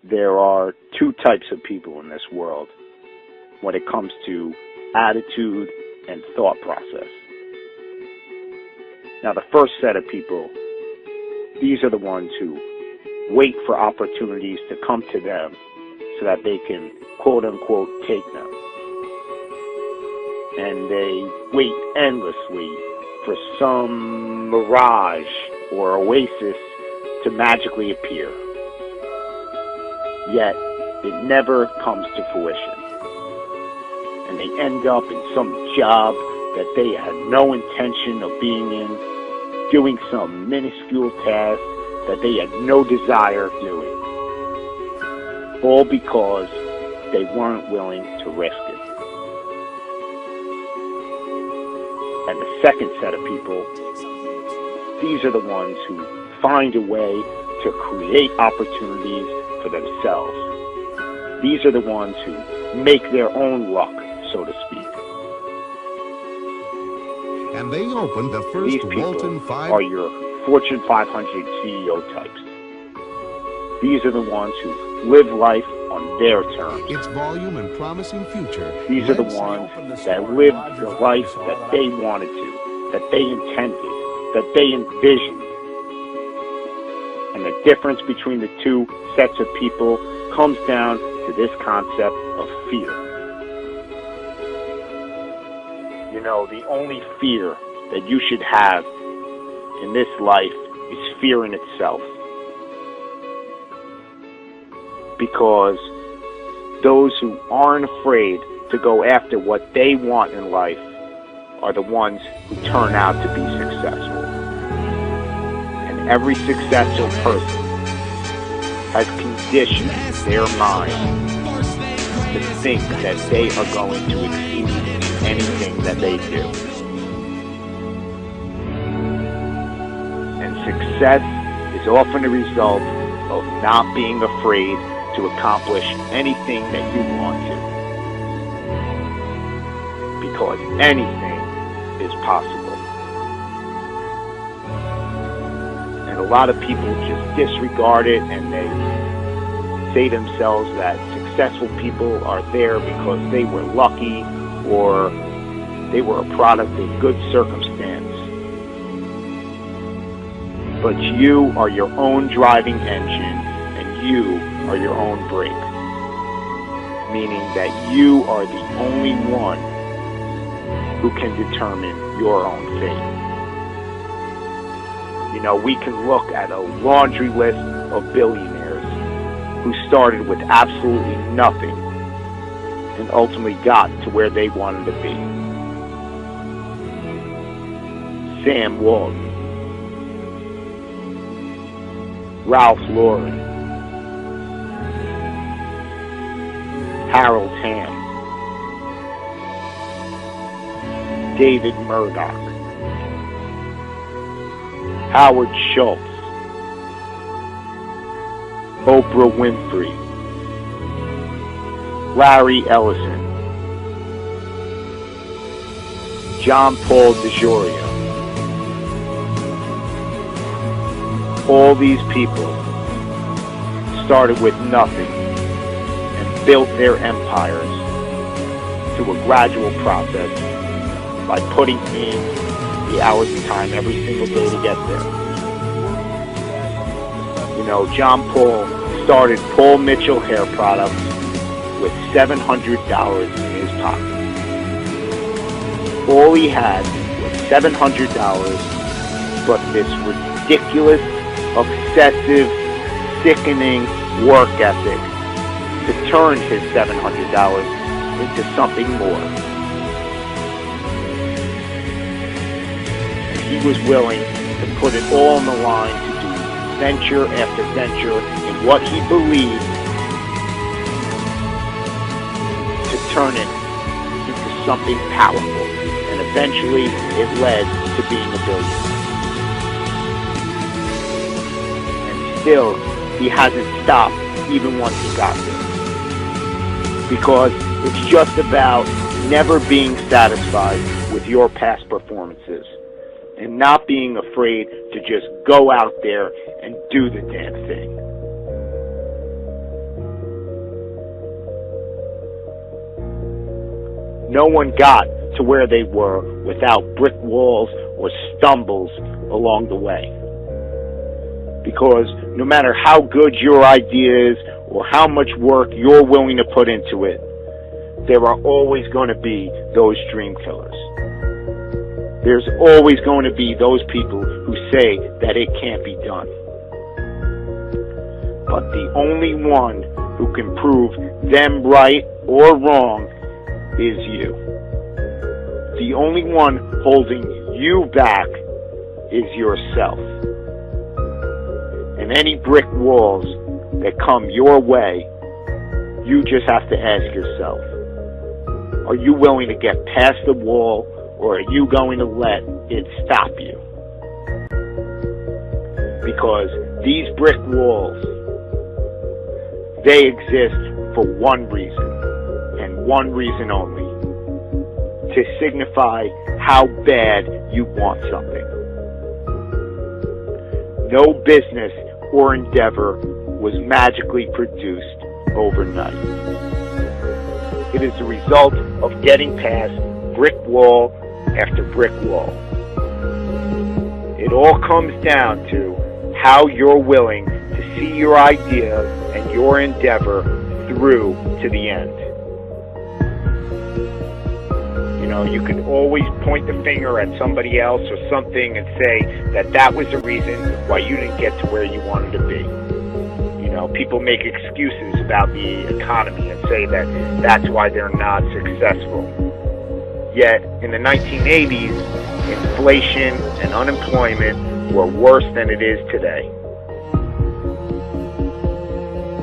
there are two types of people in this world when it comes to attitude and thought process. Now, the first set of people, these are the ones who wait for opportunities to come to them so that they can, quote unquote, take them. And they wait endlessly for some mirage or oasis to magically appear. Yet, it never comes to fruition. And they end up in some job that they had no intention of being in, doing some minuscule task that they had no desire of doing. All because they weren't willing to risk it. And the second set of people, these are the ones who find a way to create opportunities for themselves. These are the ones who make their own luck, so to speak. And they opened the first These people Walton 5 are your Fortune 500 CEO types. These are the ones who live life on their terms. its volume and promising future. These are the ones that live the life that they wanted to, that they intended, that they envisioned. And the difference between the two sets of people comes down to this concept of fear. You know, the only fear that you should have in this life is fear in itself. Because those who aren't afraid to go after what they want in life are the ones who turn out to be successful. And every successful person has conditioned their mind to think that they are going to exceed in anything that they do. And success is often a result of not being afraid to accomplish anything that you want to. Because anything is possible. And a lot of people just disregard it, and they say to themselves that successful people are there because they were lucky or they were a product of good circumstance. But you are your own driving engine, and you are your own brake. Meaning that you are the only one who can determine your own fate. You know, we can look at a laundry list of billionaires who started with absolutely nothing and ultimately got to where they wanted to be. Sam Walton, Ralph Lauren, Harold Hamm, David Murdoch, Howard Schultz, Oprah Winfrey, Larry Ellison, John Paul DeJoria. All these people started with nothing and built their empires through a gradual process by putting in the hours of time every single day to get there. You know, John Paul started Paul Mitchell Hair Products with $700 in his pocket. All he had was $700, but this ridiculous, obsessive, sickening work ethic to turn his $700 into something more. And he was willing to put it all on the line to do venture after venture in what he believed, to turn it into something powerful. And eventually it led to being a billionaire. Still, he hasn't stopped even once he got there. Because it's just about never being satisfied with your past performances and not being afraid to just go out there and do the damn thing. No one got to where they were without brick walls or stumbles along the way. Because no matter how good your idea is or how much work you're willing to put into it, there are always going to be those dream killers. There's always going to be those people who say that it can't be done. But the only one who can prove them right or wrong is you. The only one holding you back is yourself. And any brick walls that come your way, you just have to ask yourself, are you willing to get past the wall, or are you going to let it stop you? Because these brick walls, they exist for one reason, and one reason only: to signify how bad you want something. No business or endeavor was magically produced overnight. It is the result of getting past brick wall after brick wall. It all comes down to how you're willing to see your idea and your endeavor through to the end. You know, you can always point the finger at somebody else or something and say that that was the reason why you didn't get to where you wanted to be. You know, people make excuses about the economy and say that that's why they're not successful. Yet, in the 1980s, inflation and unemployment were worse than it is today.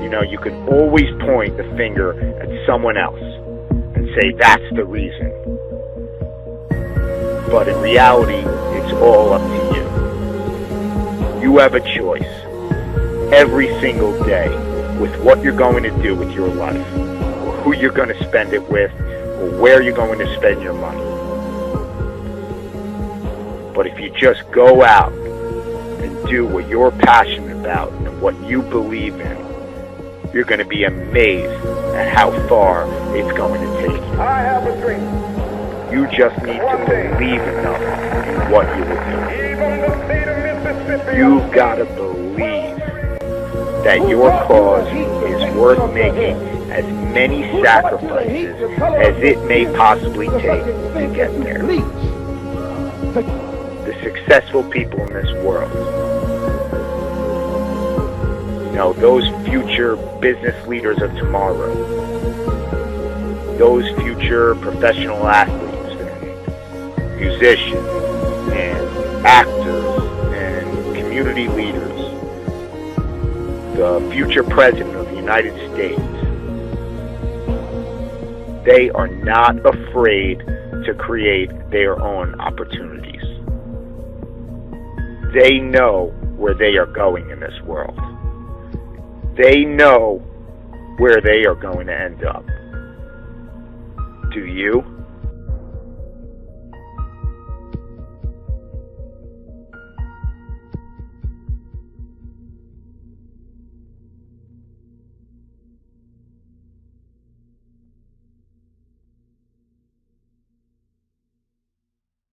You know, you can always point the finger at someone else and say that's the reason. But in reality, it's all up to you. You have a choice every single day with what you're going to do with your life, or who you're going to spend it with, or where you're going to spend your money. But if you just go out and do what you're passionate about and what you believe in, you're going to be amazed at how far it's going to take you. I have a dream. You just need to believe enough in what you will do. Even the state of Mississippi. You've got to believe that your cause is worth making as many sacrifices as it may possibly take to get there. The successful people in this world, you know, those future business leaders of tomorrow, those future professional athletes, musicians and actors and community leaders, the future president of the United States, they are not afraid to create their own opportunities. They know where they are going in this world. They know where they are going to end up. Do you?